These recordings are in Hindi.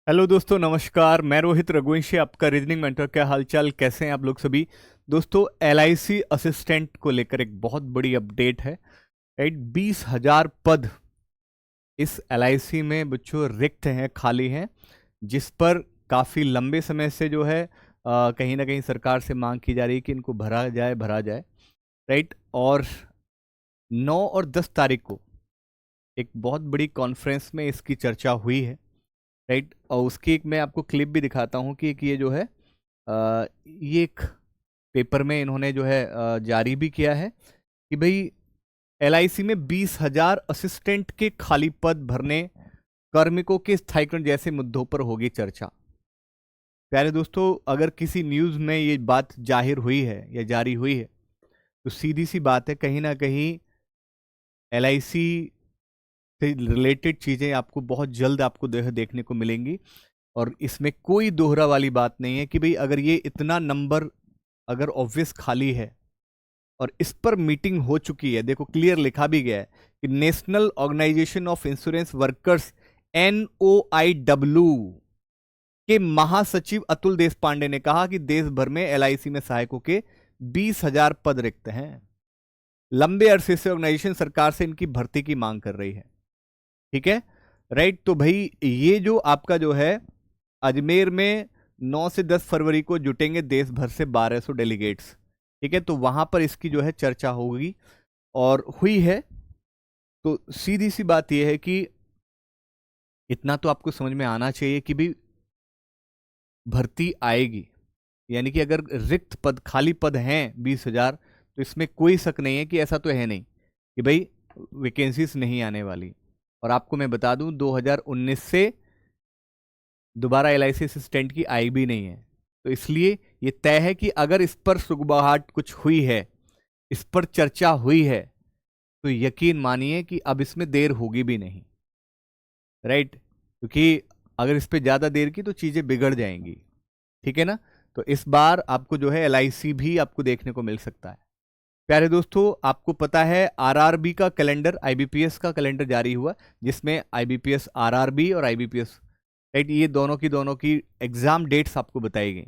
हेलो दोस्तों, नमस्कार। मैं रोहित रघुवंशी, आपका रीजनिंग मेंटर। क्या हालचाल, कैसे हैं आप लोग सभी। दोस्तों, एलआईसी असिस्टेंट को लेकर एक बहुत बड़ी अपडेट है। राइट, 20,000 पद इस एलआईसी में बच्चों रिक्त हैं, खाली हैं, जिस पर काफ़ी लंबे समय से जो है कहीं ना कहीं सरकार से मांग की जा रही है कि इनको भरा जाए। राइट, और 9 और 10 तारीख को एक बहुत बड़ी कॉन्फ्रेंस में इसकी चर्चा हुई है। राइट, और उसकी एक मैं आपको क्लिप भी दिखाता हूँ कि एक ये जो है ये एक पेपर में इन्होंने जो है जारी भी किया है कि भाई एलआईसी में 20,000 असिस्टेंट के खाली पद भरने, कार्मिकों के स्थायीकरण जैसे मुद्दों पर होगी चर्चा। प्यारे दोस्तों, अगर किसी न्यूज़ में ये बात जाहिर हुई है या जारी हुई है तो सीधी सी बात है, कहीं ना कहीं एलआईसी से रिलेटेड चीज़ें आपको बहुत जल्द आपको देखने को मिलेंगी। और इसमें कोई दोहरा वाली बात नहीं है कि भाई अगर ये इतना नंबर अगर ऑब्वियस खाली है और इस पर मीटिंग हो चुकी है, देखो क्लियर लिखा भी गया है कि national organisation of insurance workers NOIW के महासचिव अतुल देश पांडे ने कहा कि देश भर में एलआईसी में सहायकों के 20,000 पद रिक्त हैं। लंबे अरसे से ऑर्गेनाइजेशन सरकार से इनकी भर्ती की मांग कर रही है। ठीक है, राइट। तो भाई ये जो आपका जो है अजमेर में 9 से 10 फरवरी को जुटेंगे देश भर से 1200 डेलीगेट्स। ठीक है, तो वहां पर इसकी जो है चर्चा होगी और हुई है। तो सीधी सी बात यह है कि इतना तो आपको समझ में आना चाहिए कि भी भर्ती आएगी। यानी कि अगर रिक्त पद, खाली पद हैं 20,000, तो इसमें कोई शक नहीं है कि ऐसा तो है नहीं कि भाई वैकेंसीज नहीं आने वाली। और आपको मैं बता दूं 2019 से दोबारा एलआईसी असिस्टेंट की आई भी नहीं है। तो इसलिए ये तय है कि अगर इस पर सुगबुगाहट कुछ हुई है, इस पर चर्चा हुई है, तो यकीन मानिए कि अब इसमें देर होगी भी नहीं। राइट, क्योंकि अगर इस पर ज़्यादा देर की तो चीज़ें बिगड़ जाएंगी। ठीक है ना। तो इस बार आपको जो है एलआईसी भी आपको देखने को मिल सकता है। प्यारे दोस्तों, आपको पता है आरआरबी का कैलेंडर, आईबीपीएस का कैलेंडर जारी हुआ, जिसमें आईबीपीएस आरआरबी और आईबीपीएस, राइट, ये दोनों की एग्जाम डेट्स आपको बताई गई।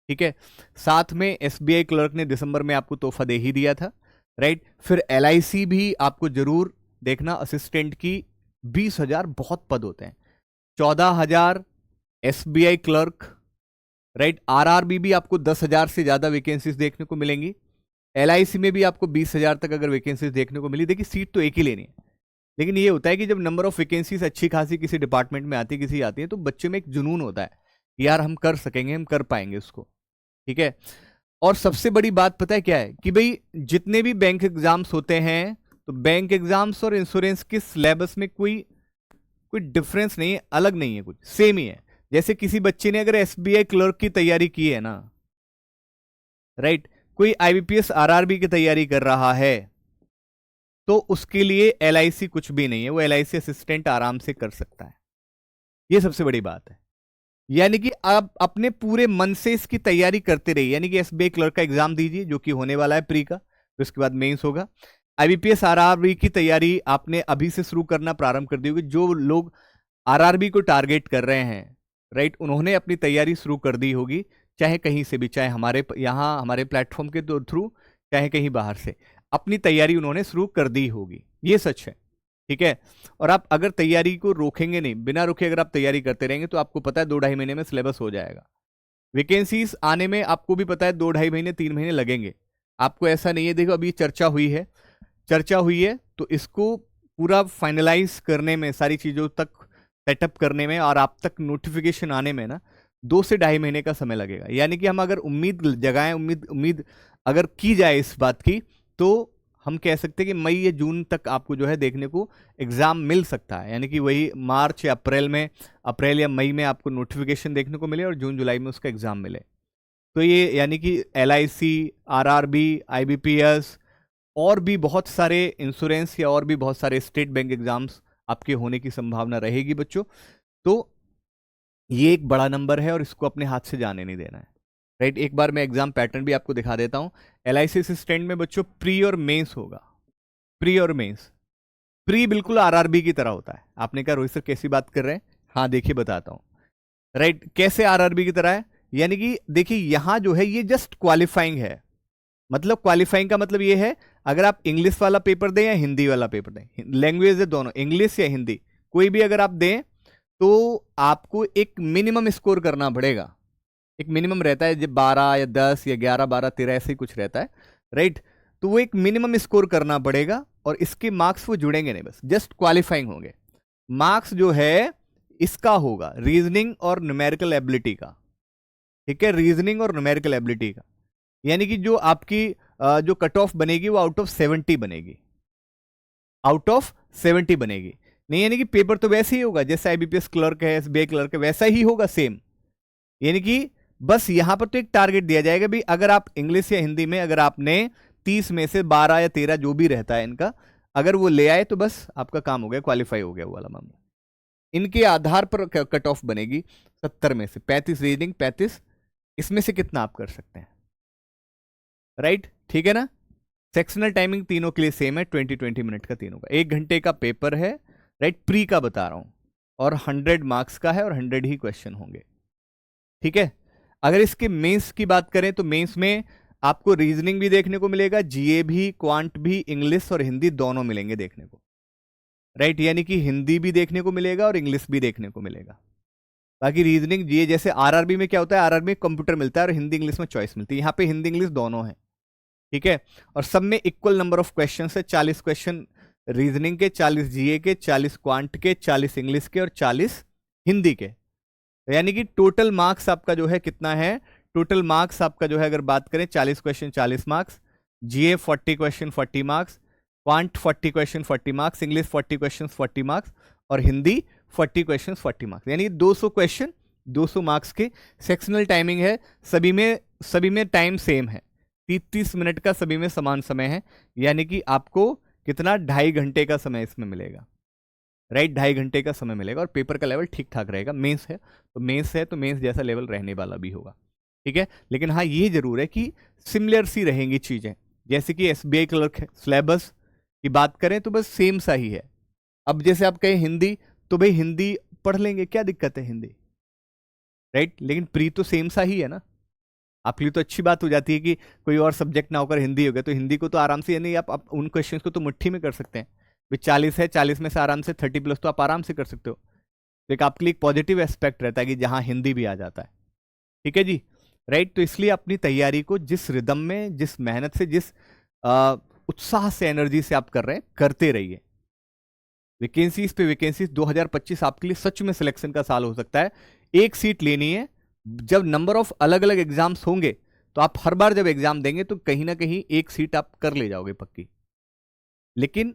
ठीक है, साथ में एसबीआई क्लर्क ने दिसंबर में आपको तोहफा दे ही दिया था। राइट, फिर एलआईसी भी आपको जरूर देखना, असिस्टेंट की 20,000 बहुत पद होते हैं, 14,000 एसबीआई क्लर्क। राइट, आरआरबी भी आपको 10,000 से ज्यादा वैकेंसीज देखने को मिलेंगी। एलआईसी में भी आपको 20,000 तक अगर वैकेंसीज देखने को मिली। देखिए, सीट तो एक ही लेनी है, लेकिन ये होता है कि जब नंबर ऑफ वैकेंसीज अच्छी खासी किसी डिपार्टमेंट में आती है, किसी आती है, तो बच्चे में एक जुनून होता है कि यार हम कर सकेंगे, हम कर पाएंगे उसको। ठीक है, और सबसे बड़ी बात पता है क्या है कि भाई जितने भी बैंक एग्जाम्स होते हैं, तो बैंक एग्जाम्स और इंश्योरेंस के सिलेबस में कोई कोई डिफरेंस नहीं है, अलग नहीं है, कुछ सेम ही है। जैसे किसी बच्चे ने अगर एसबीआई क्लर्क की तैयारी की है ना, राइट, कोई आईबीपीएस आरआरबी की तैयारी कर रहा है, तो उसके लिए एलआईसी कुछ भी नहीं है, वो एलआईसी असिस्टेंट आराम से कर सकता है। ये सबसे बड़ी बात है। यानी कि आप अपने पूरे मन से इसकी तैयारी करते रहिए। यानी कि एसबीआई क्लर्क का एग्जाम दीजिए, जो कि होने वाला है प्री का, तो इसके बाद मेंस होगा। आईबीपीएस आरआरबी की तैयारी आपने अभी से शुरू करना प्रारंभ कर दी होगी। जो लोग आरआरबी को टारगेट कर रहे हैं, राइट, उन्होंने अपनी तैयारी शुरू कर दी होगी, चाहे कहीं से भी, चाहे हमारे यहाँ हमारे प्लेटफॉर्म के थ्रू, चाहे कहीं बाहर से, अपनी तैयारी उन्होंने शुरू कर दी होगी। ये सच है। ठीक है, और आप अगर तैयारी को रोकेंगे नहीं, बिना रुके अगर आप तैयारी करते रहेंगे, तो आपको पता है 2-2.5 महीने में सिलेबस हो जाएगा। वैकेंसीज आने में आपको भी पता है 2-2.5 महीने 3 महीने लगेंगे। आपको ऐसा नहीं है, देखो अभी चर्चा हुई है, तो इसको पूरा फाइनलाइज करने में, सारी चीज़ों तक सेटअप करने में और आप तक नोटिफिकेशन आने में ना 2 से 2.5 महीने का समय लगेगा। यानी कि हम अगर उम्मीद जगाएं, उम्मीद अगर की जाए इस बात की, तो हम कह सकते हैं कि मई या जून तक आपको जो है देखने को एग्जाम मिल सकता है। यानी कि वही मार्च या अप्रैल या मई में आपको नोटिफिकेशन देखने को मिले और जून जुलाई में उसका एग्जाम मिले। तो ये यानी कि एलआईसी, आरआरबी, आईबीपीएस और भी बहुत सारे इंश्योरेंस या और भी बहुत सारे स्टेट बैंक एग्जाम्स आपके होने की संभावना रहेगी बच्चों। तो ये एक बड़ा नंबर है और इसको अपने हाथ से जाने नहीं देना है। राइट, एक बार मैं एग्जाम पैटर्न भी आपको दिखा देता हूं। एलआईसी असिस्टेंट में बच्चों प्री और मेंस होगा। प्री और मेंस, प्री बिल्कुल आरआरबी की तरह होता है। आपने कहा रोहित सर कैसी बात कर रहे हैं, हाँ देखिए बताता हूं। राइट। कैसे आरआरबी की तरह है, यानी कि देखिए यहां जो है ये जस्ट क्वालिफाइंग है। मतलब क्वालिफाइंग का मतलब ये है, अगर आप इंग्लिश वाला पेपर दें या हिंदी वाला पेपर दें, लैंग्वेज है दोनों, इंग्लिश या हिंदी, कोई भी अगर आप दें तो आपको एक मिनिमम स्कोर करना पड़ेगा। एक मिनिमम रहता है, जब 12 या 10 या 11 12 13 ऐसे ही कुछ रहता है, राइट। तो वो एक मिनिमम स्कोर करना पड़ेगा और इसके मार्क्स वो जुड़ेंगे नहीं, बस जस्ट क्वालिफाइंग होंगे। मार्क्स जो है इसका होगा रीजनिंग और न्यूमेरिकल एबिलिटी का, ठीक है, रीजनिंग और न्यूमेरिकल एबिलिटी का। यानी कि जो आपकी जो कट ऑफ बनेगी वो आउट ऑफ 70 बनेगी, आउट ऑफ 70 बनेगी। नहीं, यानी कि पेपर तो वैसे ही होगा जैसे आईबीपीएस क्लर्क है, एसबीआई क्लर्क है, वैसा ही होगा सेम। यानी कि बस यहां पर तो एक टारगेट दिया जाएगा भी, अगर आप इंग्लिश या हिंदी में अगर आपने 30 में से 12 या 13 जो भी रहता है इनका, अगर वो ले आए तो बस आपका काम हो गया, क्वालिफाई हो गया वो वाला मामला। इनके आधार पर कट ऑफ बनेगी 70 में से 35 रीडिंग, 35 इसमें से कितना आप कर सकते हैं, राइट, ठीक है ना। सेक्शनल टाइमिंग तीनों के लिए सेम है, 20-20 मिनट का तीनों का, 1 घंटे का पेपर है, राइट, प्री का बता रहा हूं, और 100 मार्क्स का है और 100 ही क्वेश्चन होंगे, ठीक है। अगर इसके मेंस की बात करें तो मेंस में आपको रीजनिंग भी देखने को मिलेगा, जीए भी, क्वांट भी, इंग्लिश और हिंदी दोनों मिलेंगे देखने को, राइट। यानी कि हिंदी भी देखने को मिलेगा और इंग्लिश भी देखने को मिलेगा। बाकी रीजनिंग जीए, जैसे आरआरबी में क्या होता है, आरआरबी में कंप्यूटर मिलता है और हिंदी इंग्लिश में चॉइस मिलती है, यहाँ पे हिंदी इंग्लिश दोनों है, ठीक है। और सब में इक्वल नंबर ऑफ क्वेश्चन है, 40 क्वेश्चन रीजनिंग के, 40 जीए के, 40 क्वांट के, 40 इंग्लिश के और 40 हिंदी के। यानी कि टोटल मार्क्स आपका जो है कितना है, टोटल मार्क्स आपका जो है अगर बात करें 40 क्वेश्चन 40 मार्क्स, जीए 40 question 40 marks, quant 40 question 40 marks, English 40 question 40 marks और हिंदी 40 क्वेश्चन 40 मार्क्स, यानी 200 क्वेश्चन 200 मार्क्स के। सेक्शनल टाइमिंग है, सभी में टाइम सेम है, 30 मिनट का सभी में समान समय है। यानी कि आपको कितना 2.5 घंटे का समय इसमें मिलेगा, राइट, 2.5 घंटे का समय मिलेगा और पेपर का लेवल ठीक ठाक रहेगा। मेंस है तो मेंस जैसा लेवल रहने वाला भी होगा, ठीक है। लेकिन हाँ ये जरूर है कि सिमिलर सी रहेंगी चीजें, जैसे कि एसबीआई क्लर्क है, सिलेबस की बात करें तो बस सेम सा ही है। अब जैसे आप कहें हिंदी, तो भाई हिंदी पढ़ लेंगे, क्या दिक्कत है हिंदी, राइट, लेकिन प्री तो सेम सा ही है ना। आपके लिए तो अच्छी बात हो जाती है कि कोई और सब्जेक्ट ना होकर हिंदी हो गया, तो हिंदी को तो आराम से, यानी आप उन क्वेश्चंस को तो मुट्ठी में कर सकते हैं। 40 है, 40 में से आराम से 30 प्लस तो आप आराम से कर सकते हो। तो एक आपके लिए एक पॉजिटिव एस्पेक्ट रहता है कि जहां हिंदी भी आ जाता है, ठीक है जी, राइट। तो इसलिए अपनी तैयारी को जिस रिदम में, जिस मेहनत से, जिस उत्साह से, एनर्जी से आप कर रहे हैं, करते रहिए। वैकेंसीज पे वैकेंसीज, 2025 आपके लिए सच में सिलेक्शन का साल हो सकता है। एक सीट लेनी है, जब नंबर ऑफ अलग अलग एग्जाम्स होंगे तो आप हर बार जब एग्जाम देंगे तो कहीं ना कहीं एक सीट आप कर ले जाओगे पक्की, लेकिन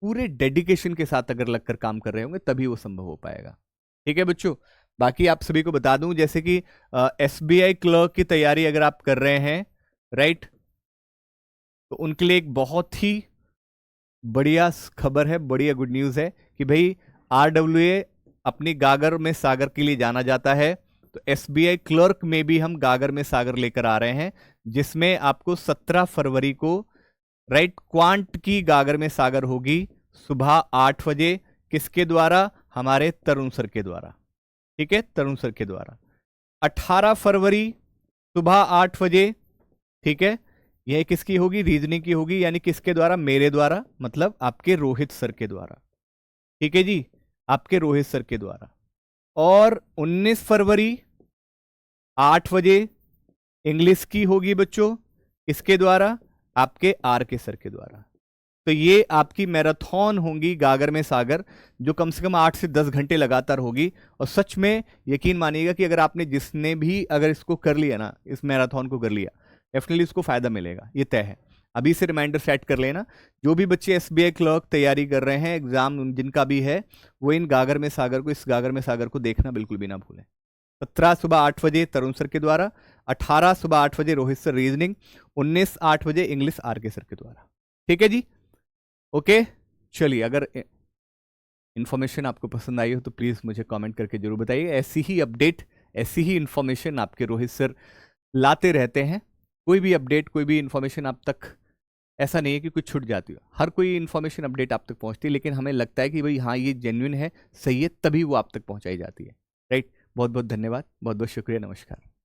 पूरे डेडिकेशन के साथ अगर लगकर काम कर रहे होंगे तभी वो संभव हो पाएगा, ठीक है बच्चों। बाकी आप सभी को बता दूं, जैसे कि एसबीआई क्लर्क की तैयारी अगर आप कर रहे हैं, राइट, तो उनके लिए एक बहुत ही बढ़िया खबर है, बढ़िया गुड न्यूज है कि भाई आरडब्ल्यूए अपनी गागर में सागर के लिए जाना जाता है, तो एसबीआई क्लर्क में भी हम गागर में सागर लेकर आ रहे हैं, जिसमें आपको 17 फरवरी को, राइट, क्वांट की गागर में सागर होगी सुबह 8 बजे। किसके द्वारा, हमारे तरुण सर के द्वारा, ठीक है, तरुण सर के द्वारा। 18 फरवरी सुबह 8 बजे, ठीक है, यह किसकी होगी, रीजनिंग की होगी, यानी किसके द्वारा, मेरे द्वारा, मतलब आपके रोहित सर के द्वारा, ठीक है जी, आपके रोहित सर के द्वारा। और 19 फरवरी 8 बजे इंग्लिश की होगी बच्चों, किसके द्वारा, आपके आर के सर के द्वारा। तो ये आपकी मैराथन होंगी गागर में सागर, जो कम से कम 8 से 10 घंटे लगातार होगी। और सच में यकीन मानिएगा कि अगर आपने, जिसने भी अगर इसको कर लिया ना, इस मैराथन को कर लिया, डेफिनेटली इसको फायदा मिलेगा, ये तय है। अभी से रिमाइंडर सेट कर लेना, जो भी बच्चे एसबीआई क्लर्क तैयारी कर रहे हैं, एग्जाम जिनका भी है, वो इन गागर में सागर को, इस गागर में सागर को देखना बिल्कुल भी ना भूलें। 17 सुबह 8 बजे तरुण सर के द्वारा, 18 सुबह 8 बजे रोहित सर रीजनिंग, 19 8 बजे इंग्लिश आर के सर के द्वारा, ठीक है जी, ओके। चलिए, अगर इन्फॉर्मेशन आपको पसंद आई हो तो प्लीज़ मुझे कमेंट करके जरूर बताइए। ऐसी ही अपडेट, ऐसी ही इन्फॉर्मेशन आपके रोहित सर लाते रहते हैं। कोई भी अपडेट, कोई भी इन्फॉर्मेशन आप तक, ऐसा नहीं है कि कुछ छूट जाती हो, हर कोई इन्फॉर्मेशन अपडेट आप तक पहुंचती है, लेकिन हमें लगता है कि भाई हाँ ये जेन्युइन है, सही है, तभी वो आप तक पहुंचाई जाती है, राइट। बहुत बहुत धन्यवाद, बहुत बहुत शुक्रिया, नमस्कार।